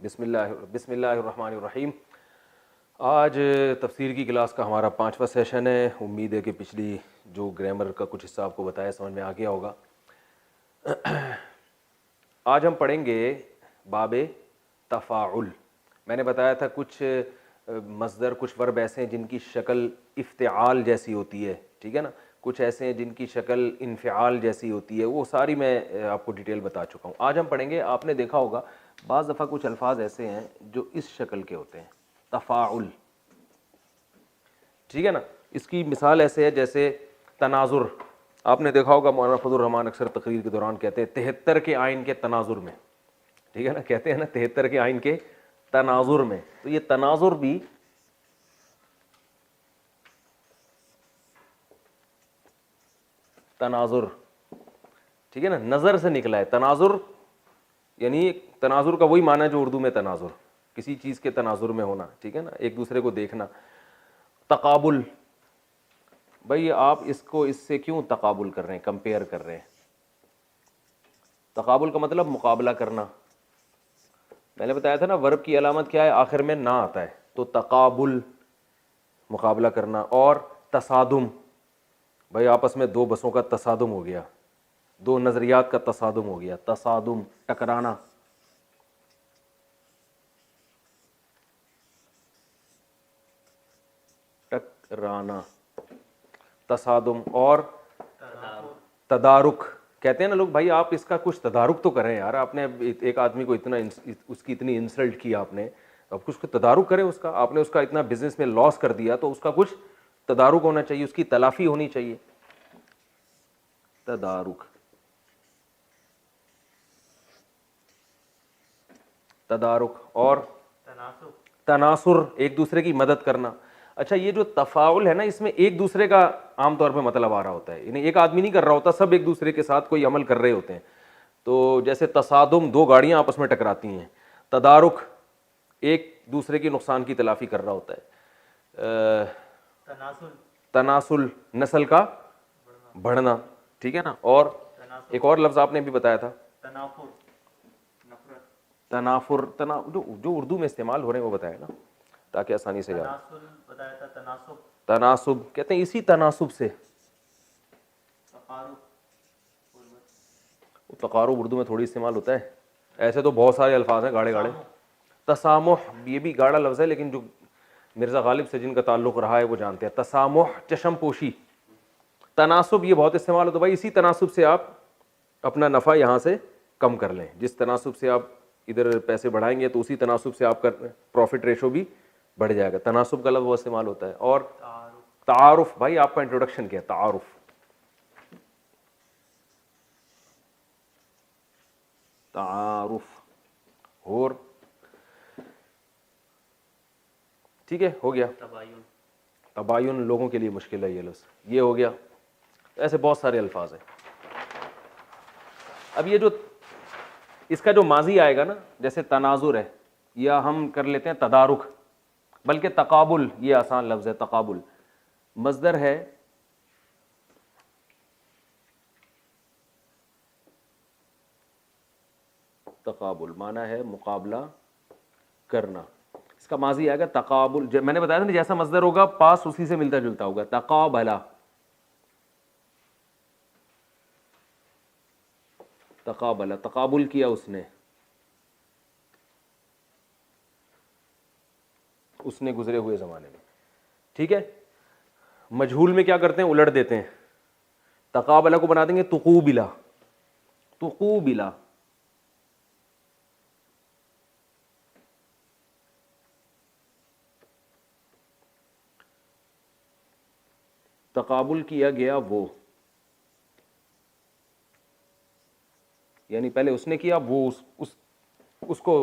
بسم اللہ الرحمن الرحیم۔ آج تفسیر کی کلاس کا ہمارا 5واں سیشن ہے۔ امید ہے کہ پچھلی جو گرامر کا کچھ حصہ آپ کو بتایا سمجھ میں آ گیا ہوگا۔ آج ہم پڑھیں گے باب تفاعل۔ میں نے بتایا تھا کچھ مصدر، کچھ ورب ایسے ہیں جن کی شکل افتعال جیسی ہوتی ہے، ٹھیک ہے نا، کچھ ایسے ہیں جن کی شکل انفعال جیسی ہوتی ہے، وہ ساری میں آپ کو ڈیٹیل بتا چکا ہوں۔ آج ہم پڑھیں گے، آپ نے دیکھا ہوگا بعض دفعہ کچھ الفاظ ایسے ہیں جو اس شکل کے ہوتے ہیں، تفاعل، ٹھیک ہے نا۔ اس کی مثال ایسے ہے جیسے تناظر۔ آپ نے دیکھا ہوگا مولانا فضل الرحمان اکثر تقریر کے دوران کہتے ہیں 73 کے آئین کے تناظر میں، ٹھیک ہے نا، کہتے ہیں نا 73 کے آئین کے تناظر میں۔ تو یہ تناظر بھی تناظر، ٹھیک ہے نا، نظر سے نکلا ہے تناظر، یعنی تناظر کا وہی معنی ہے جو اردو میں تناظر، کسی چیز کے تناظر میں ہونا، ٹھیک ہے نا، ایک دوسرے کو دیکھنا۔ تقابل، بھئی آپ اس کو اس سے کیوں تقابل کر رہے ہیں، کمپیئر کر رہے ہیں۔ تقابل کا مطلب مقابلہ کرنا۔ میں نے بتایا تھا نا ورب کی علامت کیا ہے، آخر میں نہ آتا ہے، تو تقابل مقابلہ کرنا۔ اور تصادم، بھئی آپس میں دو بسوں کا تصادم ہو گیا، دو نظریات کا تصادم ہو گیا، تصادم، ٹکرانا۔ ٹکرانا، تصادم۔ اور تدارک، کہتے ہیں نا لوگ بھائی آپ اس کا کچھ تدارک تو کریں یار، آپ نے ایک آدمی کو اتنا اس کی اتنی انسلٹ کی آپ نے، اب کچھ تدارک کریں اس کا، آپ نے اس کا اتنا بزنس میں لاس کر دیا تو اس کا کچھ تدارک ہونا چاہیے، اس کی تلافی ہونی چاہیے۔ تدارک، تدارک۔ اور تناصر، ایک دوسرے کی مدد کرنا۔ اچھا یہ جو تفاعل ہے نا، اس میں ایک دوسرے کا عام طور پہ مطلب آ رہا ہوتا ہے، یعنی ایک آدمی نہیں کر رہا ہوتا، سب ایک دوسرے کے ساتھ کوئی عمل کر رہے ہوتے ہیں۔ تو جیسے تصادم، دو گاڑیاں آپس میں ٹکراتی ہیں۔ تدارک، ایک دوسرے کی نقصان کی تلافی کر رہا ہوتا ہے۔ تناسل، نسل کا بڑھنا، ٹھیک ہے نا۔ اور ایک اور لفظ آپ نے بھی بتایا تھا، تنافر، جو اردو میں استعمال ہو رہے ہیں وہ بتایا نا تاکہ آسانی سے یاد۔ تناسب، کہتے ہیں اسی تناسب سے، تقارب اردو میں تھوڑی استعمال ہوتا ہے، ایسے تو بہت سارے الفاظ ہیں گاڑے گاڑے۔ تسامح، یہ بھی گاڑا لفظ ہے لیکن جو مرزا غالب سے جن کا تعلق رہا ہے وہ جانتے ہیں۔ تسامح، چشم پوشی۔ تناسب، یہ بہت استعمال ہوتا ہے، بھائی اسی تناسب سے آپ اپنا نفع یہاں سے کم کر لیں، جس تناسب سے آپ ادھر پیسے بڑھائیں گے تو اسی تناسب سے آپ کا پروفٹ ریشو بھی بڑھ جائے گا۔ تناسب کا لفظ وہ استعمال ہوتا ہے۔ اور تعارف، بھائی آپ کا انٹروڈکشن کیا، تعارف، تعارف۔ اور ٹھیک ہے، ہو گیا۔ تباین، لوگوں کے لیے مشکل ہے یہ لفظ، یہ ہو گیا۔ ایسے بہت سارے الفاظ ہیں۔ اب یہ جو اس کا جو ماضی آئے گا نا، جیسے تناظر ہے، یا ہم کر لیتے ہیں تدارک، بلکہ تقابل، یہ آسان لفظ ہے، تقابل مصدر ہے تقابل، معنی ہے مقابلہ کرنا۔ اس کا ماضی آئے گا تقابل، میں نے بتایا تھا نا جیسا مصدر ہوگا پاس اسی سے ملتا جلتا ہوگا۔ تقابلا، تقابلا، تقابل کیا اس نے گزرے ہوئے زمانے میں، ٹھیک ہے۔ مجہول میں کیا کرتے ہیں، الٹ دیتے ہیں، تقابلا کو بنا دیں گے تقوبلا، تقوبلا۔ تقابل کیا گیا وہ، یعنی پہلے اس نے کیا، وہ اس کو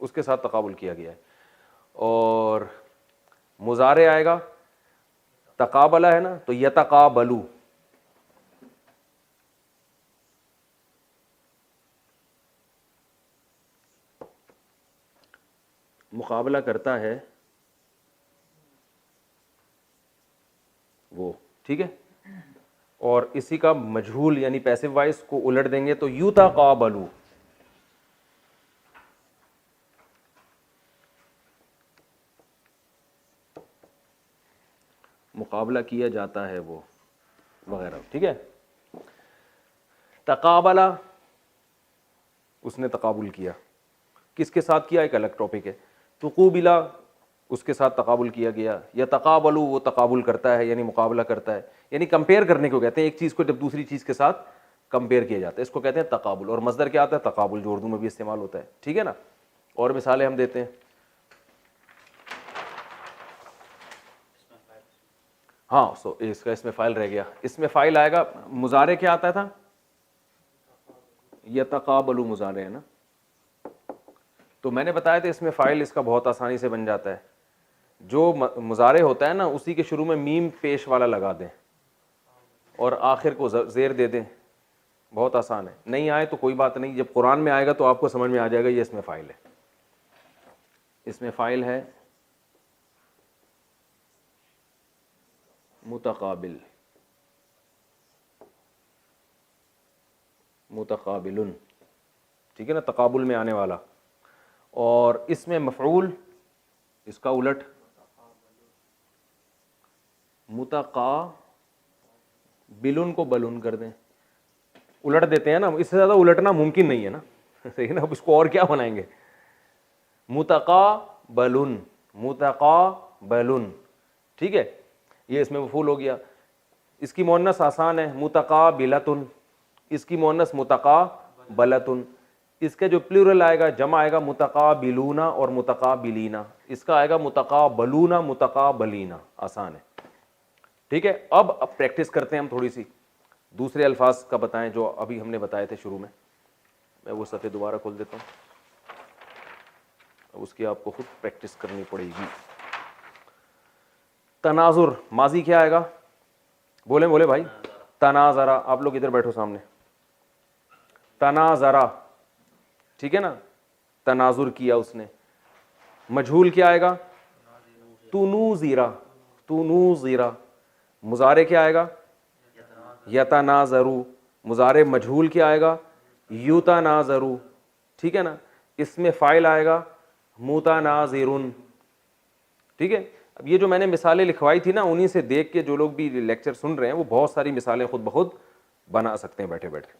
اس کے ساتھ تقابل کیا گیا ہے۔ اور مضارع آئے گا، تقابلہ ہے نا تو یتقابلو، مقابلہ کرتا ہے وہ، ٹھیک ہے۔ اور اسی کا مجہول یعنی پیسو وائس کو الٹ دیں گے تو یتقابلو، مقابلہ کیا جاتا ہے وہ وغیرہ. ٹھیک ہے. تقابلہ, اس نے تقابل کیا, کس کے ساتھ کیا ایک الگ ٹاپک ہے. تقوبلا, اس کے ساتھ تقابل کیا گیا. یا تقابلو, وہ تقابل کرتا ہے یعنی مقابلہ کرتا ہے, یعنی کمپیئر کرنے کو کہتے ہیں, ایک چیز کو جب دوسری چیز کے ساتھ کمپیئر کیا جاتا ہے اس کو کہتے ہیں تقابل. اور مصدر کیا آتا ہے؟ تقابل, جو اردو میں بھی استعمال ہوتا ہے. ٹھیک ہے نا. اور مثالیں ہم دیتے ہیں. ہاں اس کا اس میں فائل رہ گیا. اس میں فائل آئے گا, مضارع کیا آتا تھا؟ یتقابلو مضارع ہے نا. تو میں نے بتایا تھا اس میں فائل اس کا بہت آسانی سے بن جاتا ہے. جو مضارع ہوتا ہے نا اسی کے شروع میں میم پیش والا لگا دیں اور آخر کو زیر دے دیں, بہت آسان ہے. نہیں آئے تو کوئی بات نہیں, جب قرآن میں آئے گا تو آپ کو سمجھ میں آ جائے گا یہ اس میں فائل ہے. اس میں فائل ہے متقابل, متقابلن. ٹھیک ہے نا, تقابل میں آنے والا. اور اس میں مفعول, اس کا الٹ متقابلن کو بلن کر دیں, الٹ دیتے ہیں نا. اس سے زیادہ الٹنا ممکن نہیں ہے نا. صحیح نا, اب اس کو اور کیا بنائیں گے. متقابلن, متقابلن. ٹھیک ہے, یہ اس میں مفعول ہو گیا. اس کی مؤنث آسان ہے, متقابلتن. اس کی مؤنث متقابلتن. اس کا جو پلورل آئے گا, جمع آئے گا متقابلون اور متقابلین. اس کا آئے گا متقابلون متقابلین. آسان ہے. ٹھیک ہے. اب پریکٹس کرتے ہیں ہم تھوڑی سی, دوسرے الفاظ کا بتائیں جو ابھی ہم نے بتائے تھے شروع میں. میں وہ صفحے دوبارہ کھول دیتا ہوں, اب اس کی آپ کو خود پریکٹس کرنی پڑے گی. تناظر, ماضی کیا آئے گا؟ بولیں بولے بھائی. تناظرا, آپ لوگ ادھر بیٹھو سامنے. تناظرا, ٹھیک ہے نا, تناظر کیا اس نے. مجہول کیا آئے گا؟ تنوزیرا, تنوزیرا. مضارع کیا آئے گا؟ یتناظرو. مضارع مجہول کیا آئے گا؟ یتناظرو. ٹھیک ہے نا. اس میں فاعل آئے گا متناظرن. ٹھیک ہے. اب یہ جو میں نے مثالیں لکھوائی تھی نا, انہیں سے دیکھ کے جو لوگ بھی لیکچر سن رہے ہیں وہ بہت ساری مثالیں خود بخود بنا سکتے ہیں بیٹھے بیٹھے.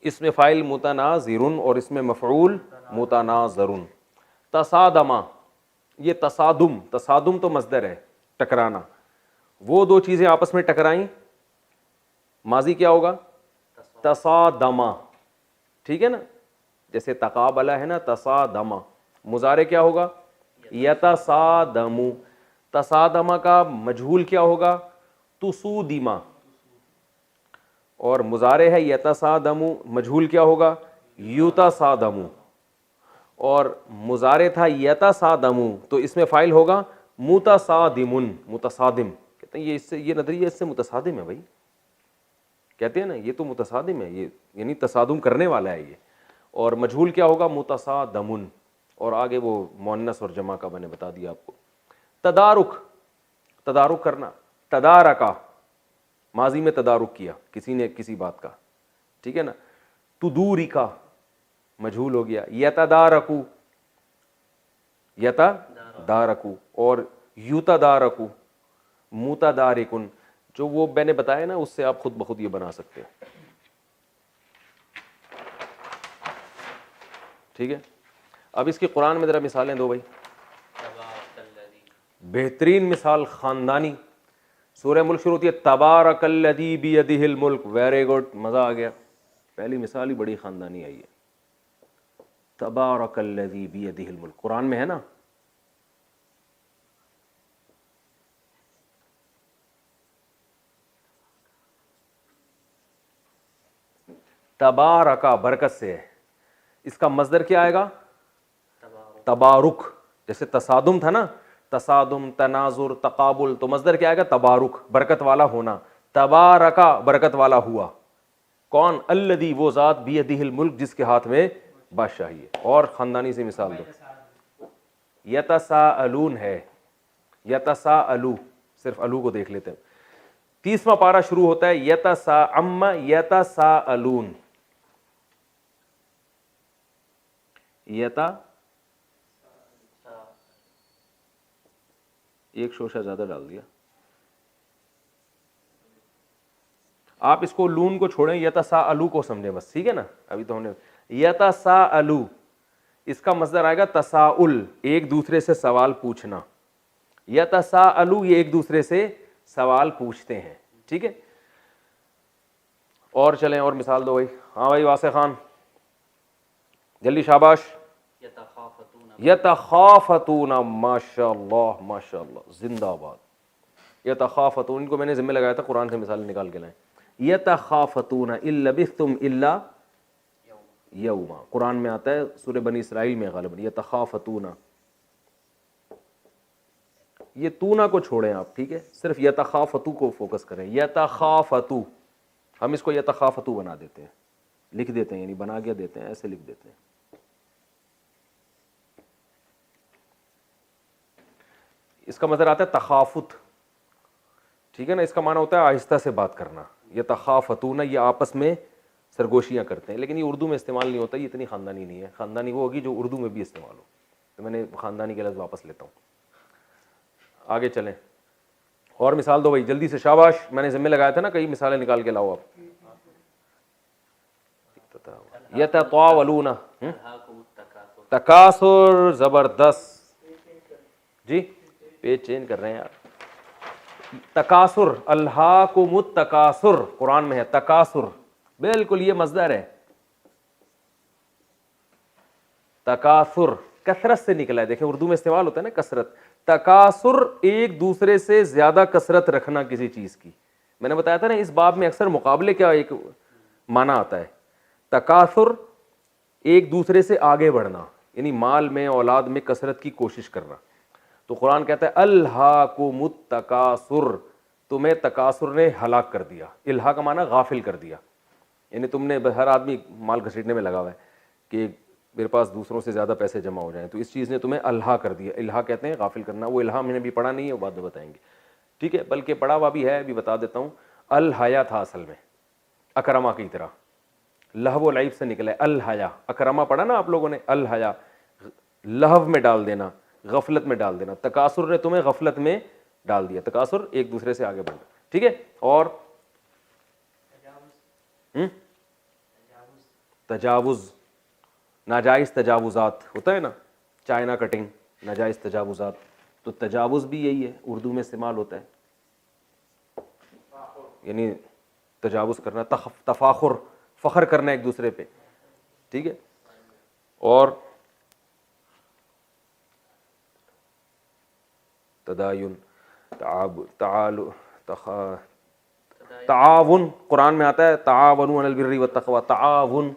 اس میں فاعل متناظرن اور اس میں مفعول متناظرن. تصادما, یہ تصادم, تصادم تو مصدر ہے, ٹکرانا. وہ دو چیزیں آپس میں ٹکرائیں, ماضی کیا ہوگا؟ تصادما. ٹھیک ہے نا. جیسے تقابلہ ہے نا, تصادما. مضارع کیا ہوگا؟ یتصادمو. تصادما کا مجہول کیا ہوگا؟ تسودیما. اور مضارع ہے یتصادمو, مجہول کیا ہوگا؟ یتصادمو. اور مضارع تھا یتصادمو تو اس میں فاعل ہوگا متصادمن, متصادم. کہتے ہیں یہ اس سے, یہ نظریہ اس سے متصادم ہے بھائی. کہتے ہیں نا یہ تو متصادم ہے, یہ یعنی تصادم کرنے والا ہے یہ. اور مجہول کیا ہوگا؟ متصادمن. اور آگے وہ مؤنث اور جمع کا میں نے بتا دیا آپ کو. تدارک, تدارک کرنا. تدارکا, ماضی میں تدارک کیا کسی نے کسی بات کا. ٹھیک ہے نا. تدورکا, مجہول ہو گیا. یتدارکو, یتدارکو. اور یتدارکو, متدارکن. جو وہ میں نے بتایا نا اس سے آپ خود بخود یہ بنا سکتے ہیں. ٹھیک ہے. اب اس کی قرآن میں ذرا مثالیں دو بھائی. بہترین مثال خاندانی. سورہ ملک شروع ہوتی ہے تبارک الذی بیدہ الملک. ویری گڈ, مزہ آ گیا. پہلی مثال ہی بڑی خاندانی آئی ہے. تبارک الذی بیدہ الملک, قرآن میں ہے نا. تبارکا, برکت سے ہے. اس کا مصدر کیا آئے گا؟ تبارک. جیسے تصادم تھا نا, تصادم, تناظر, تقابل, تو مصدر کیا آئے گا؟ تبارک, برکت والا ہونا. تبارکا, برکت والا ہوا. کون؟ الذی, وہ ذات, بیدہ الملک, جس کے ہاتھ میں بادشاہی ہے. اور خاندانی سے مثال دو. یتساءلون ہے, یتساءلو, صرف الو کو دیکھ لیتے ہیں. 30واں پارہ شروع ہوتا ہے یتساءم یتساءلون. ایک شوشہ زیادہ ڈال دیا. آپ اس کو لون کو چھوڑیں, یتساءلو کو سمجھیں بس, ٹھیک ہے نا. ابھی تو ہم نے یتساءلو, اس کا مصدر آئے گا تساؤل, ایک دوسرے سے سوال پوچھنا. یتساءلو یہ ایک دوسرے سے سوال پوچھتے ہیں, ٹھیک ہے. اور چلیں اور مثال دو بھائی. ہاں بھائی واسع خان جلدی, شاباش. یتخافتون, ماشاء اللہ ماشاء اللہ, زندہ باد. یتخافتون, ان کو میں نے ذمہ لگایا تھا قرآن سے مثال نکال کے لائیں. یتخافتون ان لبثتم الا یوما, قرآن میں آتا ہے سورہ بنی اسرائیل میں غالباً. یتخافتون, یہ تونا کو چھوڑیں آپ, ٹھیک ہے, صرف یتخافتو کو فوکس کریں. یتخافتو, ہم اس کو یتخافتو بنا دیتے ہیں, لکھ دیتے ہیں, یعنی بنا کے دیتے ہیں, ایسے لکھ دیتے ہیں. اس کا مطلب آتا ہے تخافت, ٹھیک ہے نا. اس کا معنی ہوتا ہے آہستہ سے بات کرنا. یتخافتون, یہ آپس میں سرگوشیاں کرتے ہیں, لیکن یہ اردو میں استعمال نہیں ہوتا, یہ اتنی خاندانی نہیں ہے. خاندانی وہ ہوگی جو اردو میں بھی استعمال ہو, تو میں نے خاندانی کے لفظ واپس لیتا ہوں. آگے چلیں, اور مثال دو بھائی جلدی سے, شاباش. میں نے ذمہ لگایا تھا نا, کئی مثالیں نکال کے لاؤ آپ. یتطاولون, تکاثر, زبردست جی, پیج چینج کر رہے ہیں یار. تکاثر, الہاکم التکاثر, قرآن میں ہے تکاثر, بالکل یہ مصدر ہے. تکاثر کثرت سے نکلا ہے, دیکھیں اردو میں استعمال ہوتا ہے نا کثرت. تکاثر ایک دوسرے سے زیادہ کثرت رکھنا کسی چیز کی. میں نے بتایا تھا نا اس باب میں اکثر مقابلے کا ایک معنی آتا ہے. تکاثر ایک دوسرے سے آگے بڑھنا, یعنی مال میں, اولاد میں کثرت کی کوشش کرنا. تو قرآن کہتا ہے الہاکم التکاثر, تمہیں تکاثر نے ہلاک کر دیا. الہا کا معنی غافل کر دیا, یعنی تم نے, ہر آدمی مال گھسیٹنے میں لگا ہوا ہے کہ میرے پاس دوسروں سے زیادہ پیسے جمع ہو جائیں, تو اس چیز نے تمہیں الہا کر دیا. الہا کہتے ہیں غافل کرنا. وہ الہا میں نے بھی پڑھا نہیں ہے, وہ بعد میں بتائیں گے, ٹھیک ہے, بلکہ پڑھا ہوا بھی ہے, ابھی بتا دیتا ہوں. الحیا تھا اصل میں اکرما کی طرح, لہو و لعب سے نکلا ہے الحیا. اکرما پڑھا نا آپ لوگوں نے, الحیا لہو میں ڈال دینا, غفلت میں ڈال دینا. تکاثر نے تمہیں غفلت میں ڈال دیا. تکاثر ایک دوسرے سے آگے بڑھنا, ٹھیک ہے. اور تجاوز, ناجائز تجاوزات ہوتا ہے نا, چائنا کٹنگ, ناجائز تجاوزات, تو تجاوز بھی یہی ہے, اردو میں استعمال ہوتا ہے, یعنی تجاوز کرنا. تفاخر, فخر کرنا ایک دوسرے پہ, ٹھیک ہے. اور تداین, تعاون, قرآن میں آتا ہے تعاونوا علی البر والتقوی. تعاون,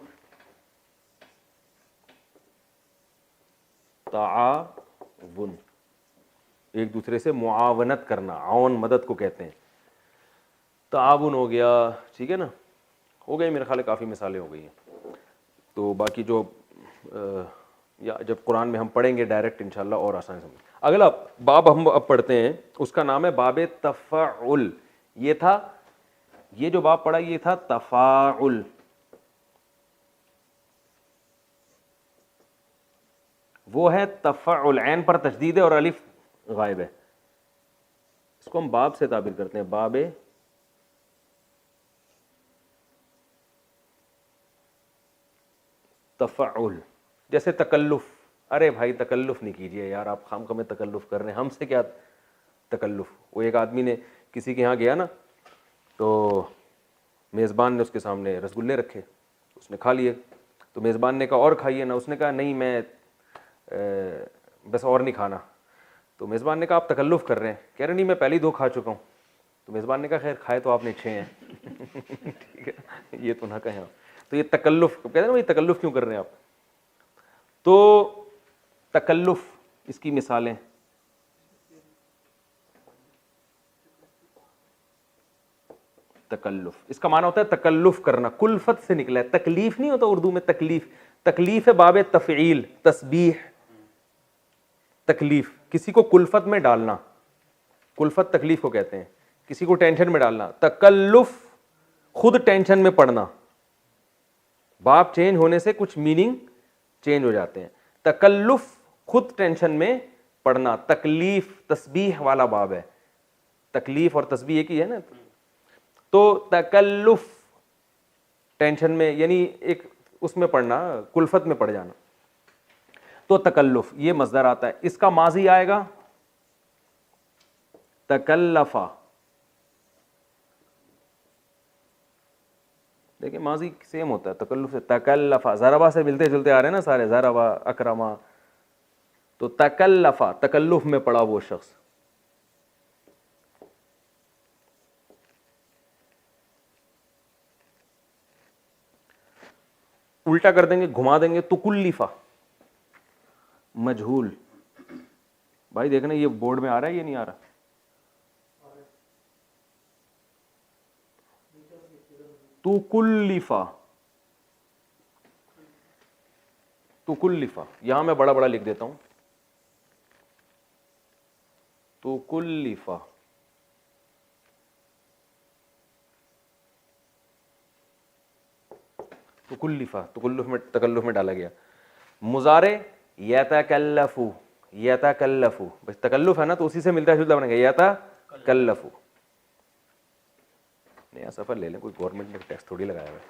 تعاون ایک دوسرے سے معاونت کرنا, عون مدد کو کہتے ہیں. تعاون ہو گیا, ٹھیک ہے نا. ہو گئی میرے خیال ہے, کافی مثالیں ہو گئی ہیں. تو باقی جو یا جب قرآن میں ہم پڑھیں گے ڈائریکٹ انشاءاللہ اور آسانی سمجھ. اگلا باب ہم اب پڑھتے ہیں, اس کا نام ہے باب تفاعل. یہ تھا, یہ جو باب پڑھا یہ تھا تفاعل. وہ ہے تفاعل, عین پر تشدید ہے اور الف غائب ہے. اس کو ہم باب سے تعبیر کرتے ہیں, باب تفاعل. جیسے تکلف, ارے بھائی تکلف نہیں کیجیے یار, آپ خام خواہ تکلف کر رہے ہیں, ہم سے کیا تکلف. وہ ایک آدمی نے کسی کے یہاں گیا نا, تو میزبان نے اس کے سامنے رسگلے رکھے, اس نے کھا لیے. تو میزبان نے کہا اور کھائیے نا, اس نے کہا نہیں میں بس اور نہیں کھانا. تو میزبان نے کہا آپ تکلف کر رہے ہیں, کہہ رہے نہیں میں پہلے ہی 2 کھا چکا ہوں. تو میزبان نے کہا خیر کھائے تو آپ نے 6 ہیں. ٹھیک ہے, یہ تو نہ کہیں. تو یہ تکلف کہتے ہیں نا, یہ تکلف کیوں کر رہے ہیں آپ. تو تکلف, اس کی مثالیں, تکلف اس کا معنی ہوتا ہے تکلف کرنا, کلفت سے نکلا ہے. تکلیف نہیں ہوتا اردو میں, تکلیف, تکلیف ہے باب تفعیل, تسبیح. تکلیف کسی کو کلفت میں ڈالنا, کلفت تکلیف کو کہتے ہیں, کسی کو ٹینشن میں ڈالنا. تکلف خود ٹینشن میں پڑنا, باب چینج ہونے سے کچھ میننگ چینج ہو جاتے ہیں. تکلف خود ٹینشن میں پڑنا. تکلیف تسبیح والا باب ہے, تکلیف اور تسبیح ایک ہی ہے نا. تو تکلف ٹینشن میں یعنی ایک اس میں پڑھنا, کلفت میں پڑ جانا. تو تکلف یہ مصدر آتا ہے, اس کا ماضی آئے گا تکلفا. دیکھیں ماضی سیم ہوتا ہے تکلف سے, تکلفا ضربا سے ملتے جلتے آ رہے ہیں نا سارے, ضربا اکرما. تو تکلفا تکلف میں پڑا وہ شخص. الٹا کر دیں گے, گھما دیں گے, تکلفا مجہول. بھائی دیکھنا یہ بورڈ میں آ رہا ہے یہ نہیں آ رہا؟ تکلفا, تکلفا یہاں میں بڑا بڑا لکھ دیتا ہوں, تکلفا. تکلفا تکلف میں ڈالا گیا. مضارع یتکلفو, یتکلفو بس تکلف ہے نا تو اسی سے ملتا جلتا بنے گا یتکلفو. نیا سفر لے لیں, کوئی گورنمنٹ نے ٹیکس تھوڑی لگایا ہوا ہے.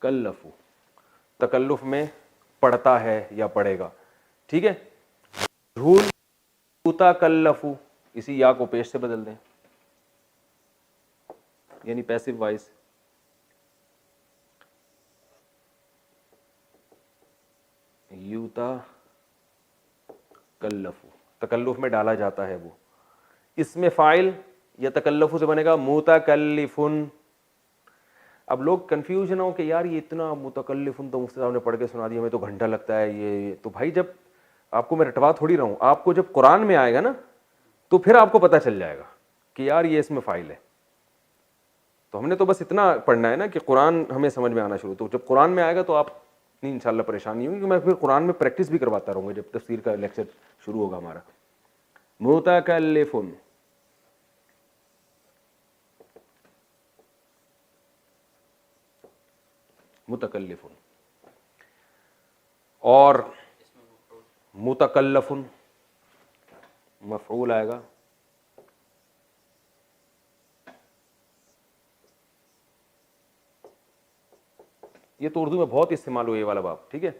یتکلفو تکلف میں پڑھتا ہے یا پڑھے گا, ٹھیک ہے. جھول یتکلفو, اسی یا کو پیش سے بدل دیں یعنی پیسو وائس. یتکلفو تکلف میں ڈالا جاتا ہے وہ. اس میں فاعل یا تکلفو سے بنے گا متکلفن. اب لوگ کنفیوژ نہ ہو کہ یار یہ اتنا متکلفن تو مفتی صاحب نے پڑھ کے سنا دیا, ہمیں تو گھنٹہ لگتا ہے یہ. تو بھائی جب آپ کو میں رٹوا تھوڑی رہا ہوں, آپ کو جب قرآن میں آئے گا نا تو پھر آپ کو پتہ چل جائے گا کہ یار یہ اس میں فاعل ہے. تو ہم نے تو بس اتنا پڑھنا ہے نا کہ قرآن ہمیں سمجھ میں آنا شروع, تو جب قرآن میں آئے گا تو آپ نہیں انشاءاللہ پریشانی ہوگی, کیونکہ میں پھر قرآن میں پریکٹس بھی کرواتا رہوں گا جب تفسیر کا لیکچر شروع ہوگا ہمارا. متکلفن, متکلفن. اور متکلفن مفعول آئے گا. یہ تو اردو میں بہت استعمال ہوئے یہ والا باب, ٹھیک ہے.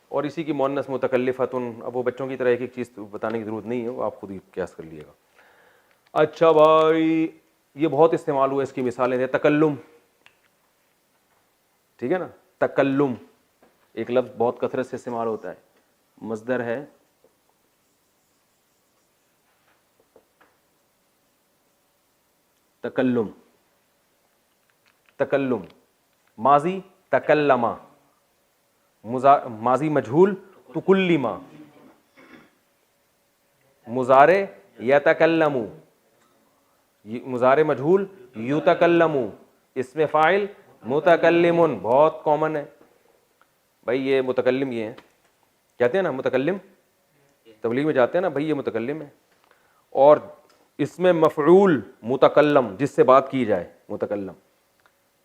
اور اسی کی مؤنث متکلفتن. اب وہ بچوں کی طرح ایک ایک چیز بتانے کی ضرورت نہیں ہے, وہ آپ خود ہی قیاس کر لیے گا. اچھا بھائی یہ بہت استعمال ہوا, اس کی مثالیں ہیں. تکلم, ٹھیک ہے نا, تکلم ایک لفظ بہت کثرت سے استعمال ہوتا ہے. مصدر ہے تکلم, تکلم. ماضی تکلما, ماضی مجہول تکلما, مضارع یتکلمو, مضارع مجہول یتکلمو, اس میں فاعل متکلمن. بہت کامن ہے بھائی, یہ متکلم یہ ہیں, کہتے ہیں نا متکلم, تبلیغ میں جاتے ہیں نا بھائی یہ متکلم ہے. اور اس میں مفعول متکلم, جس سے بات کی جائے, متکلم.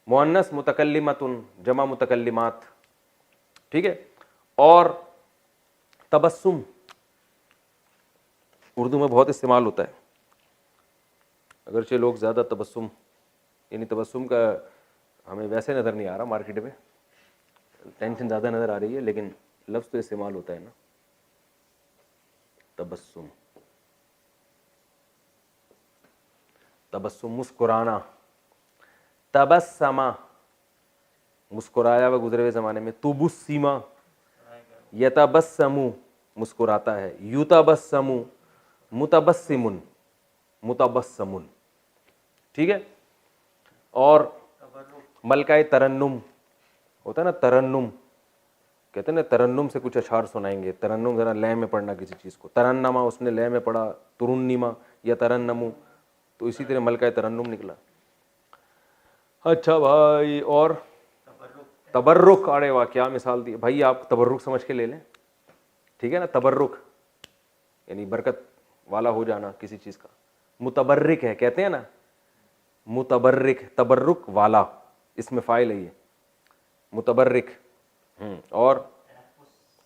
مؤنث متکلمتن, جمع متکلمات, ٹھیک ہے. اور تبسم اردو میں بہت استعمال ہوتا ہے, اگرچہ لوگ زیادہ تبسم یعنی تبسم کا ہمیں ویسے نظر نہیں آ رہا مارکیٹ میں, ٹینشن زیادہ نظر آ رہی ہے, لیکن لفظ تو استعمال ہوتا ہے نا تبسم. تبسم مسکرانا, تبسما مسکرایا ہوا گزرے ہوئے زمانے میں. تبسما یتبسمو مسکراتا ہے. یتبسمو متبسمن, متبسمن, ٹھیک ہے. اور ملکہ ترنم ہوتا ہے نا, ترنم کہتے ہیں نا, ترنم سے کچھ اشعار سنائیں گے. ترنم ذرا لے میں پڑھنا کسی چیز کو, ترنما اس نے لے میں پڑھا, ترنما یا ترنمو, تو اسی طرح ملکہ ترنم نکلا. اچھا بھائی, اور تبرک. ارے واہ کیا مثال دی بھائی, آپ تبرک سمجھ کے لے لیں, ٹھیک ہے نا. تبرک یعنی برکت والا ہو جانا کسی چیز کا. متبرک ہے کہتے ہیں نا, متبرک, تبرک والا, اس میں فاعل ہے یہ. متبرک. اور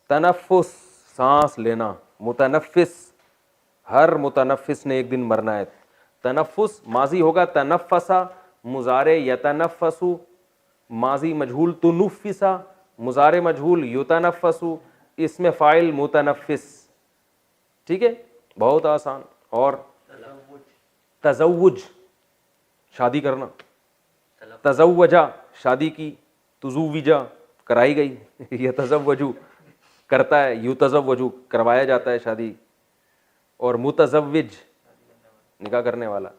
تنفس سانس لینا. متنفس ہر متنفس نے ایک دن مرنا ہے. تنفس ماضی ہوگا تنفسا, مضارع یتنفسو, ماضی مجہول تنفسا, مضارع مجہول یتنفسو, اس میں فاعل متنفس. ٹھیک ہے, بہت آسان. اور تزوج شادی کرنا. تزوجا شادی کی, تزوجا کرائی گئی, یتزوجو کرتا ہے, یتزوجو کروایا جاتا ہے شادی. اور متزوج نکاح کرنے والا.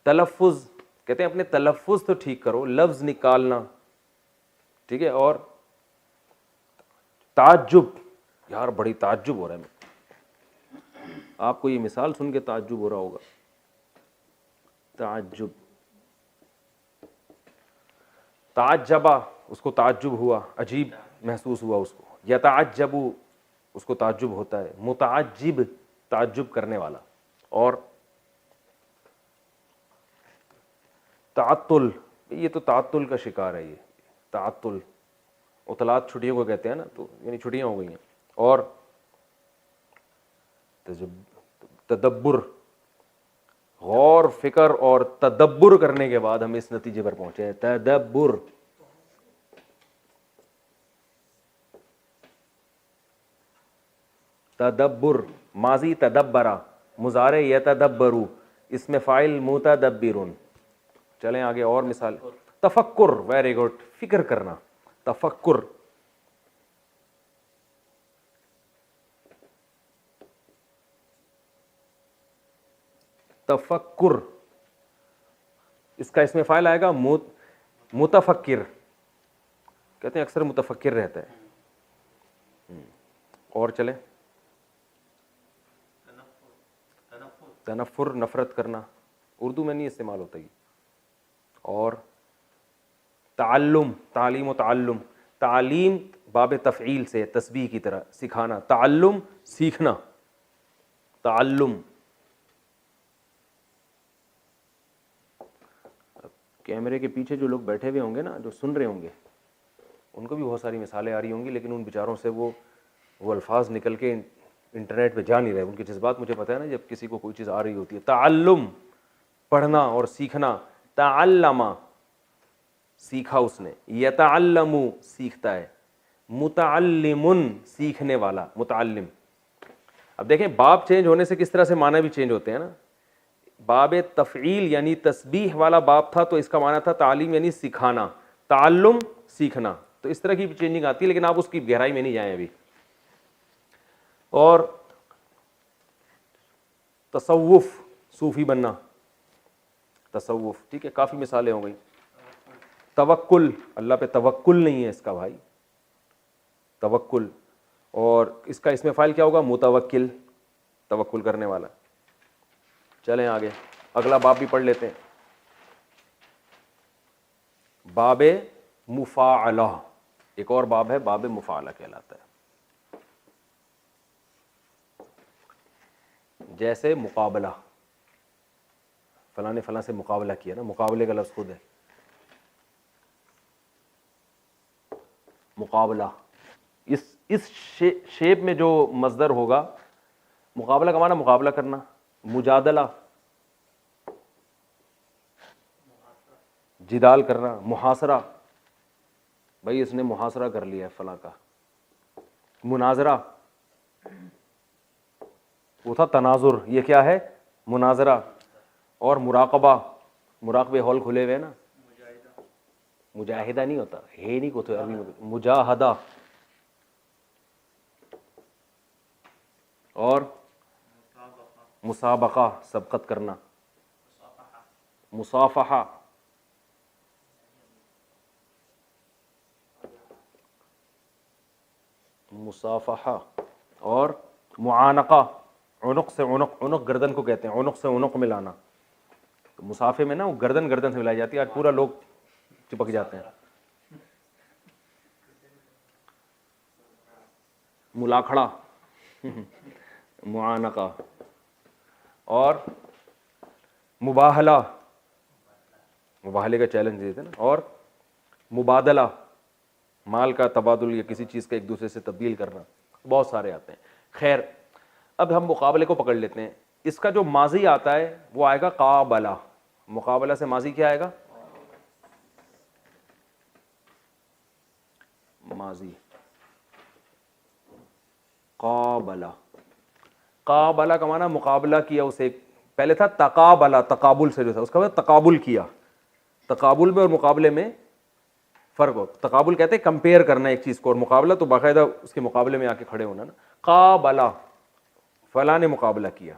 تلفظ کہتے ہیں اپنے تلفظ تو ٹھیک کرو, لفظ نکالنا. ٹھیک ہے. اور تعجب, یار بڑی تعجب ہو رہا ہے, آپ کو یہ مثال سن کے تعجب ہو رہا ہوگا. تعجب, تعجبا اس کو تعجب ہوا, عجیب محسوس ہوا اس کو. یتعجبو اس کو تعجب ہوتا ہے. متعجب تعجب کرنے والا. اور تعطل, یہ تو تعطل کا شکار ہے. یہ تعطل عطلات چھٹیوں کو کہتے ہیں نا, تو یعنی چھٹیاں ہو گئی ہیں. اور تدبر, غور فکر اور تدبر کرنے کے بعد ہم اس نتیجے پر پہنچے ہیں. تدبر, تدبر ماضی تدبرا, مضارع یتدبرو, اس میں فاعل متدبرون. چلیں آگے اور مثال. تفکر, ویری گڈ, فکر کرنا. تفکر, تفکر اس کا اس میں فاعل آئے گا متفکر. کہتے ہیں اکثر متفکر رہتا ہے. اور چلیں, تنفر نفرت کرنا, اردو میں نہیں استعمال ہوتا یہ. اور تعلم, تعلیم و تعلم, تعلیم باب تفعیل سے تسبیح کی طرح سکھانا. تعلم سیکھنا. تعلم, کیمرے کے پیچھے جو لوگ بیٹھے ہوئے ہوں گے نا, جو سن رہے ہوں گے, ان کو بھی بہت ساری مثالیں آ رہی ہوں گی, لیکن ان بیچاروں سے وہ الفاظ نکل کے انٹرنیٹ پہ جا نہیں رہے. ان کے جذبات مجھے پتہ ہے نا, جب کسی کو کوئی چیز آ رہی ہوتی ہے. تعلم پڑھنا اور سیکھنا. تعلم سیکھا اس نے. یتعلم سیکھتا ہے. متعلم سیکھنے والا, متعلم. اب دیکھیں باب چینج ہونے سے کس طرح سے معنی بھی چینج ہوتے ہیں نا. باب تفعیل یعنی تسبیح والا باب تھا تو اس کا معنی تھا تعلیم یعنی سکھانا, تعلم سیکھنا. تو اس طرح کی بھی چینجنگ آتی ہے, لیکن آپ اس کی گہرائی میں نہیں جائیں ابھی. اور تصوف, صوفی بننا. تصوف, ٹھیک ہے, کافی مثالیں ہو گئیں. توکل, اللہ پہ توکل نہیں ہے اس کا بھائی, توکل. اور اس کا اس میں فاعل کیا ہوگا؟ متوکل, توکل کرنے والا. چلیں آگے, اگلا باب بھی پڑھ لیتے ہیں. باب مفاعلہ, ایک اور باب ہے, باب مفاعلہ کہلاتا ہے. جیسے مقابلہ, فلاں نے فلاں سے مقابلہ کیا نا, مقابلے کا لفظ خود ہے مقابلہ. اس شیپ میں جو مصدر ہوگا, مقابلہ کا معنی مقابلہ کرنا. مجادلہ جدال کرنا. محاصرہ, بھائی اس نے محاصرہ کر لیا ہے فلاں کا. مناظرہ وہ تھا تناظر, یہ کیا ہے؟ مناظرہ. اور مراقبہ, مراقبے ہال کھلے ہوئے نا, مجاہدہ نہیں ہوتا ہے, نہیں کو تو عربی میں مجاہدہ. اور مسابقہ سبقت کرنا. مصافحہ مصافحہ. اور معانقہ, عنق سے عنق, عنق گردن کو کہتے ہیں, عنق سے عنق ملانا. مصافحے میں نا وہ گردن گردن سے ملائی جاتی ہے, آج پورا لوگ چپک جاتے ہیں. ملاکھڑا معانقہ. اور مباہلہ, مباہلے کا چیلنج دیتے ہیں نا. اور مبادلہ, مال کا تبادل یا کسی چیز کا ایک دوسرے سے تبدیل کرنا، بہت سارے آتے ہیں. خیر اب ہم مقابلے کو پکڑ لیتے ہیں. اس کا جو ماضی آتا ہے وہ آئے گا قابلہ. مقابلہ سے ماضی کیا آئے گا؟ ماضی قابلہ. قابلہ کا معنی مقابلہ کیا اسے. پہلے تھا تقابلہ، تقابل سے جو تھا اس کا مطلب تقابل کیا. تقابل میں اور مقابلے میں فرق ہو. تقابل کہتے ہیں کمپیئر کرنا ایک چیز کو، اور مقابلہ تو باقاعدہ اس کے مقابلے میں آ کے کھڑے ہونا نا. قابلہ فلاں نے مقابلہ کیا.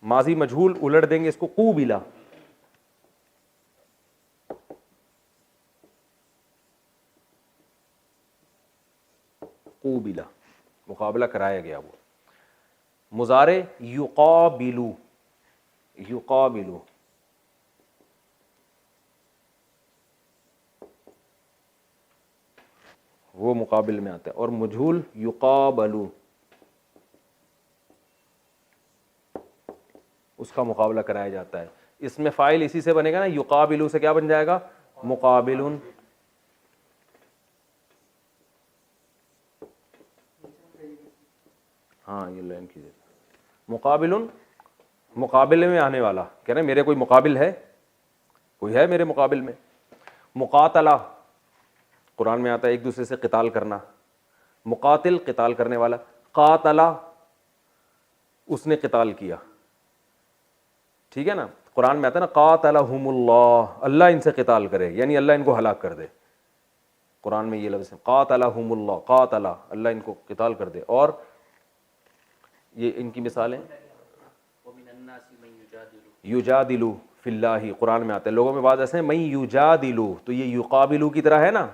ماضی مجہول الٹ دیں گے اس کو قوبلہ. قوبلہ مقابلہ کرایا گیا. وہ مضارع یقابلو. یقابلو وہ مقابل میں آتا ہے. اور مجہول یقابلو اس کا مقابلہ کرایا جاتا ہے. اس میں فاعل اسی سے بنے گا نا. یقابلو سے کیا بن جائے گا؟ مقابلن. ہاں یہ لائن کیجیے. مقابلن مقابلے میں آنے والا. کہہ رہے ہیں میرے کوئی مقابل ہے، کوئی ہے میرے مقابل میں. مقاتلہ قرآن میں آتا ہے ایک دوسرے سے قتال کرنا. مقاتل قتال کرنے والا. قاتلہ اس نے قتال کیا. ٹھیک ہے نا. قرآن میں آتا ہے نا قاتلہم اللہ، اللہ ان سے قتال کرے، یعنی اللہ ان کو ہلاک کر دے. قرآن میں یہ لفظ ہے قاتلہم اللہ. قاتلہ اللہ ان کو قتال کر دے. اور یہ ان کی مثالیں یجادلو فی اللہ. قرآن میں آتا ہے لوگوں میں بعض ایسے ہیں من یجادلو، تو یہ یقابلو کی طرح ہے نا،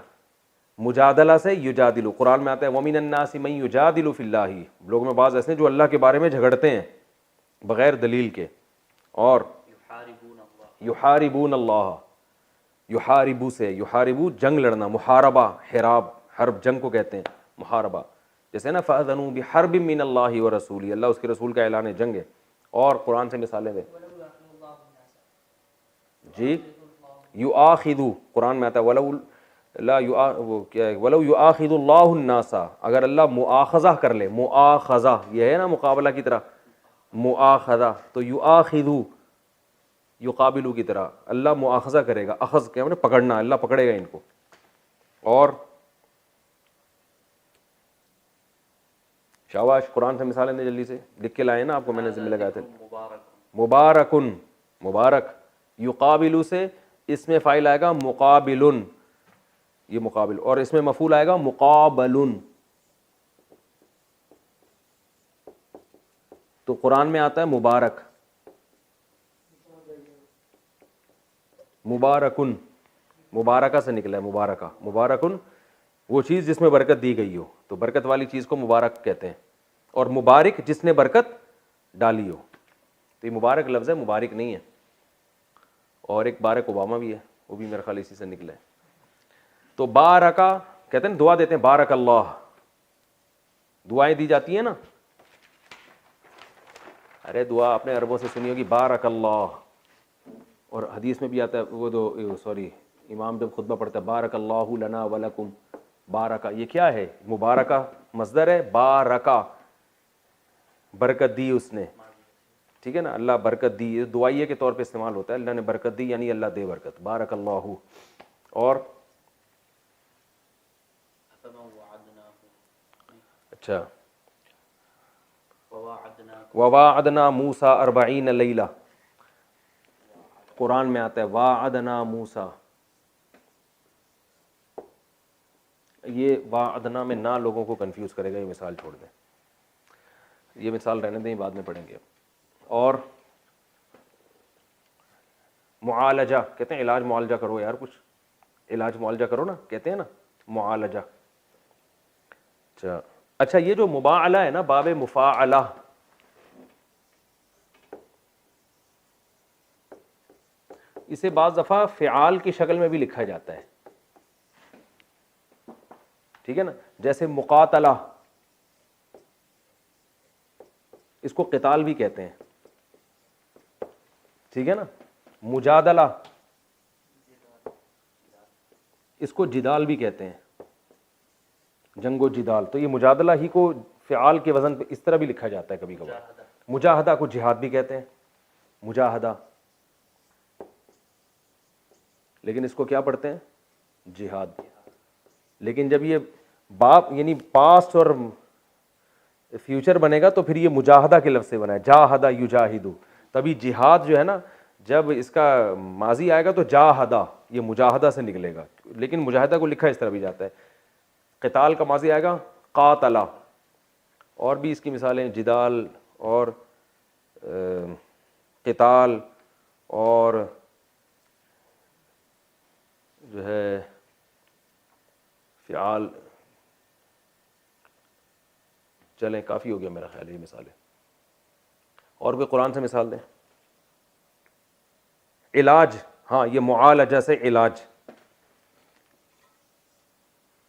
مجادلہ سے یجادلو. قرآن میں آتا ہے ومن الناس من یجادل فی اللہ. لوگوں میں بعض ایسے ہیں جو اللہ کے بارے میں جھگڑتے ہیں بغیر دلیل کے. اور یحاربون اللہ. یحاربو سے یحاربو جنگ لڑنا. محاربہ حراب، حرب جنگ کو کہتے ہیں محاربہ. جیسے نا فأذنوا بحرب من اللہ ورسولہ، اللہ اس کے رسول کا اعلان جنگ ہے. اور قرآن سے مثالیں دیں جی. یؤاخذو قرآن میں آتا ہے ولو لا وہ کیا ہے، ولو یؤاخذ اللہ الناس، اگر اللہ مؤاخذہ کر لے. مؤاخذہ یہ ہے نا مقابلہ کی طرح، مؤاخذہ. تو یؤاخذو یقابلو کی طرح اللہ مؤاخذہ کرے گا. اخذ کیا مطلب پکڑنا، اللہ پکڑے گا ان کو. اور شاباش قرآن سے مثالیں دیں جلدی سے، لکھ کے لائے نا آپ کو میں نے ذمہ لگایا تھے. مبارکن مبارک. یقابلو سے اس میں فاعل آئے گا مقابلن، یہ مقابل. اور اس میں مفعول آئے گا مقابلن. تو قرآن میں آتا ہے مبارک. مبارکن مبارکہ سے نکلا ہے مبارکہ. مبارکن وہ چیز جس میں برکت دی گئی ہو، تو برکت والی چیز کو مبارک کہتے ہیں. اور مبارک جس نے برکت ڈالی ہو. تو یہ مبارک لفظ ہے، مبارک نہیں ہے. اور ایک بارک اوباما بھی ہے، وہ بھی میرے خیال اسی سے نکلا ہے. تو بارکا کہتے ہیں دعا دیتے ہیں بارک اللہ. دعائیں دی جاتی ہیں نا. ارے دعا آپ نے عربوں سے سنی ہوگی بارک اللہ. اور حدیث میں بھی آتا ہے وہ دو سوری امام جب خطبہ پڑھتا ہے بارک اللہ لنا ولکم. بارکا یہ کیا ہے؟ مبارکہ مصدر ہے. بارکا برکت دی اس نے. ٹھیک ہے نا. اللہ برکت دی، دعائیے کے طور پہ استعمال ہوتا ہے. اللہ نے برکت دی یعنی اللہ دے برکت. بارک اللہ. اور اچھا وواعدنا موسیٰ 40 لیلہ. قرآن میں آتا ہے واعدنا موسیٰ. یہ واعدنا میں نہ لوگوں کو کنفیوز کرے گا. یہ مثال چھوڑ دیں، یہ مثال رہنے دیں، بعد میں پڑھیں گے. اور معالجہ کہتے ہیں علاج معالجہ کرو یار، کچھ علاج معالجہ کرو نا، کہتے ہیں نا معالجہ. اچھا یہ جو مباعلہ ہے نا، باب مفاعلہ، اسے بعض دفعہ فعال کی شکل میں بھی لکھا جاتا ہے. ٹھیک ہے نا. جیسے مقاتلہ، اس کو قتال بھی کہتے ہیں. ٹھیک ہے نا. مجادلہ اس کو جدال بھی کہتے ہیں، جنگ و جدال. تو یہ مجادلہ ہی کو فعال کے وزن پہ اس طرح بھی لکھا جاتا ہے کبھی کبھار. مجاہدہ کو جہاد بھی کہتے ہیں، مجاہدہ، لیکن اس کو کیا پڑھتے ہیں؟ جہاد. لیکن جب یہ باپ یعنی پاسٹ اور فیوچر بنے گا تو پھر یہ مجاہدہ کے لفظ سے بنا ہے، جاہدہ یجاہدو. تبھی جہاد جو ہے نا، جب اس کا ماضی آئے گا تو جاہدہ، یہ مجاہدہ سے نکلے گا. لیکن مجاہدہ کو لکھا اس طرح بھی جاتا ہے. قتال کا ماضی آئے گا قاتلا. اور بھی اس کی مثالیں جدال اور قتال اور جو ہے فعال. چلیں کافی ہو گیا میرا خیال ہے یہ مثالیں. اور بھی قرآن سے مثال دیں. علاج، ہاں یہ معالجہ سے علاج،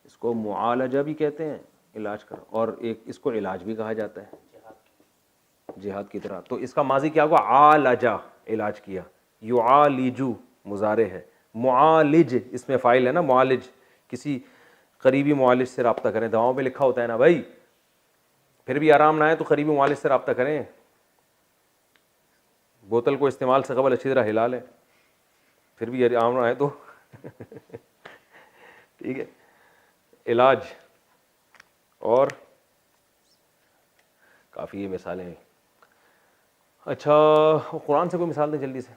اس کو معالجہ بھی کہتے ہیں، علاج کا. اور ایک اس کو علاج بھی کہا جاتا ہے جہاد کی طرح. تو اس کا ماضی کیا ہوا؟ عالجہ، علاج کیا. یعالجو مضارع ہے. معالج اس میں فاعل ہے نا، معالج. کسی قریبی معالج سے رابطہ کریں، دواؤں پہ لکھا ہوتا ہے نا بھائی، پھر بھی آرام نہ آئے تو قریبی معالج سے رابطہ کریں. بوتل کو استعمال سے قبل اچھی طرح ہلا لیں، پھر بھی آرام نہ آئے تو ٹھیک ہے. علاج اور کافی یہ مثالیں ہیں. اچھا قرآن سے کوئی مثال دیں جلدی سے.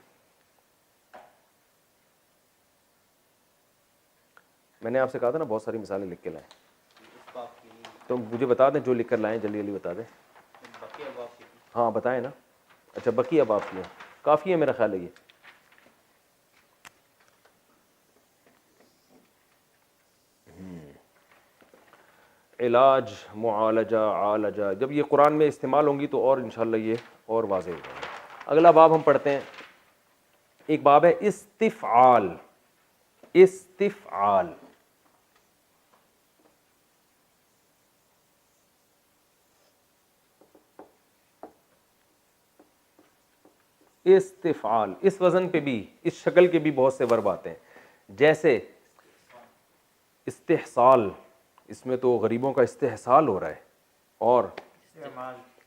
میں نے آپ سے کہا تھا نا بہت ساری مثالیں لکھ کے لائیں، تو مجھے بتا دیں جو لکھ کر لائیں، جلدی جلدی بتا دیں. ہاں بتائیں نا. اچھا بقیہ باب کی ہے، کافی ہے میرا خیال ہے یہ. علاج، معالجہ، عالجہ، جب یہ قرآن میں استعمال ہوں گی تو اور انشاءاللہ یہ اور واضح ہو جائے گا. اگلا باب ہم پڑھتے ہیں، ایک باب ہے استفعال. استفعال، استفعال. اس وزن پہ بھی، اس شکل کے بھی بہت سے ورب آتے ہیں، جیسے استحصال، اس میں تو غریبوں کا استحصال ہو رہا ہے. اور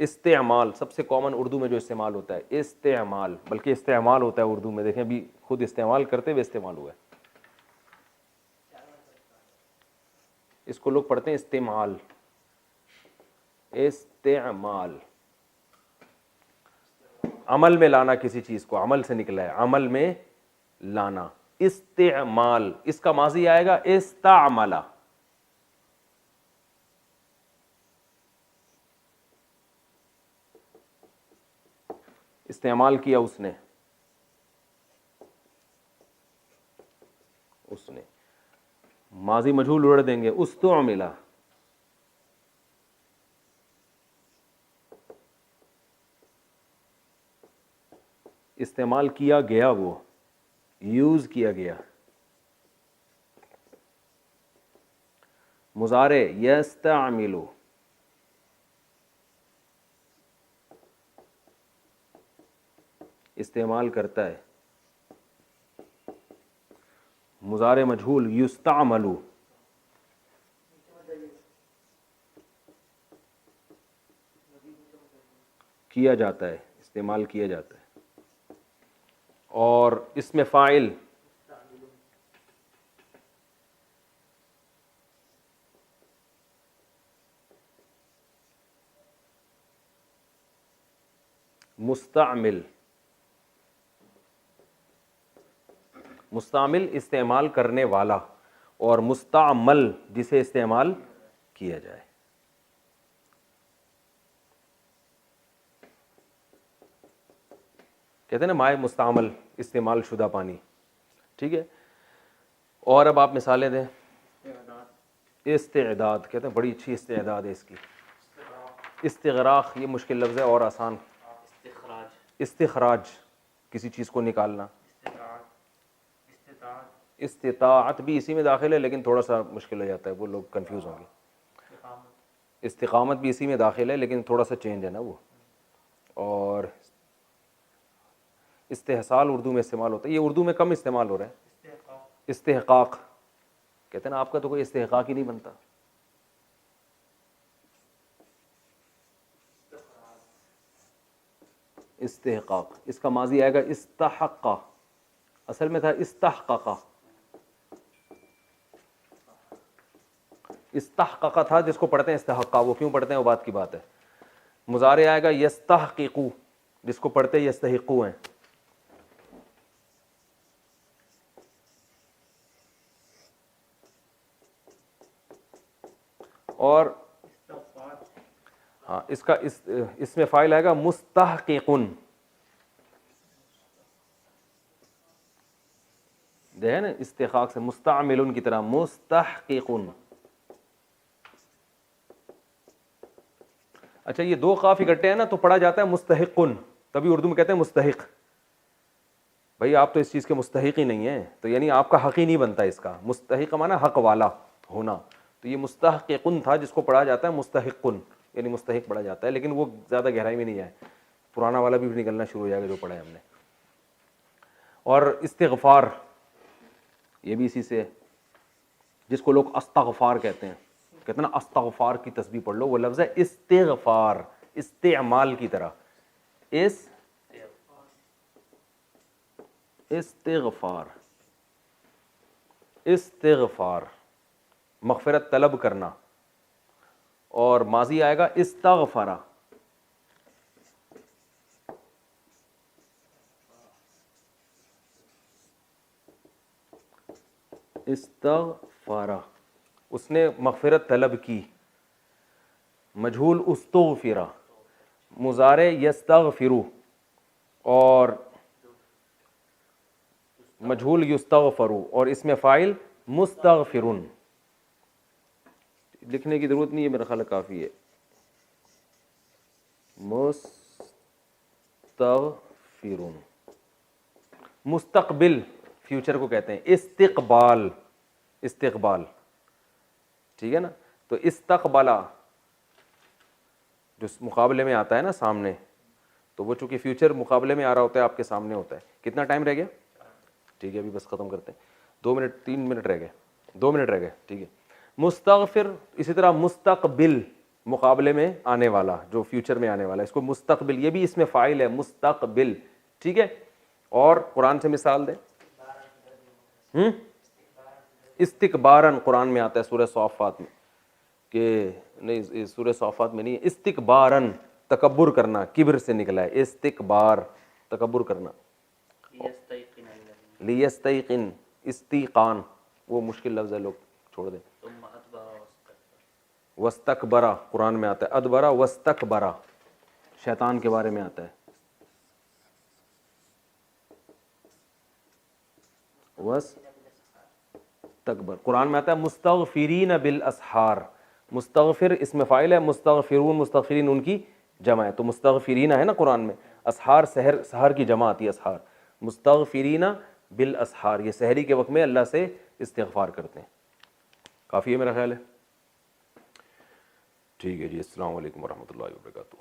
استعمال، سب سے کامن اردو میں جو استعمال ہوتا ہے استعمال، بلکہ استعمال ہوتا ہے اردو میں، دیکھیں ابھی خود استعمال کرتے ہوئے استعمال ہوا ہے. اس کو لوگ پڑھتے ہیں استعمال. استعمال، عمل میں لانا کسی چیز کو، عمل سے نکلا ہے، عمل میں لانا. استعمال، اس کا ماضی آئے گا استعملا. استعمال کیا اس نے، اس نے. ماضی مجہول اڑ دیں گے استعملا. استعمال کیا گیا، وہ یوز کیا گیا. مضارع یستعمل، استعمال کرتا ہے. مضارع مجہول یستعمل، کیا جاتا ہے، استعمال کیا جاتا ہے. اور اس میں فاعل مستعمل. مستعمل استعمال کرنے والا، اور مستعمل جسے استعمال کیا جائے. کہتے ہیں نا مائع مستعمل، استعمال شدہ پانی. ٹھیک ہے. اور اب آپ مثالیں دیں. استعداد، کہتے ہیں بڑی اچھی استعداد ہے اس کی. استغراق یہ مشکل لفظ ہے، اور آسان. استخراج، کسی چیز کو نکالنا. استطاعت بھی اسی میں داخل ہے لیکن تھوڑا سا مشکل ہو جاتا ہے، وہ لوگ کنفیوز ہوں گے. استقامت بھی اسی میں داخل ہے لیکن تھوڑا سا چینج ہے نا وہ. اور استحصال اردو میں استعمال ہوتا ہے، یہ اردو میں کم استعمال ہو رہا ہے. استحقاق، کہتے ہیں نا آپ کا تو کوئی استحقاق ہی نہیں بنتا. استحقاق, اس کا ماضی آئے گا استحق, اصل میں تھا استحقق. استحقق تھا جس کو پڑھتے ہیں استحقا, وہ کیوں پڑھتے ہیں وہ بات کی بات ہے. مضارع آئے گا یستحققو, جس کو پڑھتے یستحقو ہیں. اور ہاں اس کا اس میں فاعل آئے گا مستحققن, دیکھیں نا استحقاق سے مستعمل کی طرح مستحققن. اچھا یہ دو قاف اکٹھے ہیں نا تو پڑھا جاتا ہے مستحقن, تبھی اردو میں کہتے ہیں مستحق. بھائی آپ تو اس چیز کے مستحق ہی نہیں ہیں, تو یعنی آپ کا حق ہی نہیں بنتا اس کا. مستحق کا معنی حق والا ہونا, تو یہ مستحققن تھا جس کو پڑھا جاتا ہے مستحقن, یعنی مستحق پڑھا جاتا ہے, لیکن وہ زیادہ گہرائی میں نہیں ہے, پرانا والا بھی نکلنا شروع ہو جائے گا جو پڑھا ہے ہم نے. اور استغفار یہ بھی اسی سے ہے, جس کو لوگ استغفار کہتے ہیں. کہتے ہیں نا استغفار کی تسبیح پڑھ لو, وہ لفظ ہے استغفار, استعمال کی طرح. استغفار, استغفار مغفرت طلب کرنا, اور ماضی آئے گا استغفرا. استغفرا, اس نے مغفرت طلب کی. مجہول استغفرا, مضارع یستغفرو, اور مجہول یستغفرو, اور اس میں فاعل مستغفرون. لکھنے کی ضرورت نہیں ہے, میرا خیال ہے کافی ہے. مستغفرون. مستقبل فیوچر کو کہتے ہیں استقبال, استقبال, ٹھیک ہے نا. تو استقبلا جو مقابلے میں آتا ہے نا سامنے, تو وہ چونکہ فیوچر مقابلے میں آ رہا ہوتا ہے, آپ کے سامنے ہوتا ہے. کتنا ٹائم رہ گیا؟ ٹھیک ہے ابھی بس ختم کرتے ہیں, 2 منٹ 3 منٹ رہ گئے, 2 منٹ رہ گئے, ٹھیک ہے. مستغفر اسی طرح مستقبل, مقابلے میں آنے والا, جو فیوچر میں آنے والا, اس کو مستقبل, یہ بھی اس میں فاعل ہے مستقبل, ٹھیک ہے. اور قرآن سے مثال دیں. استکبارن قرآن میں آتا ہے سورہ صافات میں, کہ نہیں سورہ صافات میں نہیں, استکبارن تکبر کرنا, کبر سے نکلا ہے استکبار, تکبر کرنا. لیستیقن, استیقان وہ مشکل لفظ ہے, لوگ چھوڑ دیں. واستکبرا قرآن میں آتا ہے, ادبرا واستکبرا شیطان کے بارے میں آتا ہے. واستکبر قرآن میں آتا ہے مستغفرین بالاسحار. مستغفر اس میں فاعل ہے, مستغفرون مستغفرین ان کی جمع ہے, تو مستغفرین ہے نا قرآن میں. اسحار سحر کی جمع آتی ہے اسحار. مستغفرین بالاسحار, یہ سحری کے وقت میں اللہ سے استغفار کرتے ہیں. کافی ہے میرا خیال ہے. ٹھیک ہے جی, السلام علیکم ورحمۃ اللہ وبرکاتہ.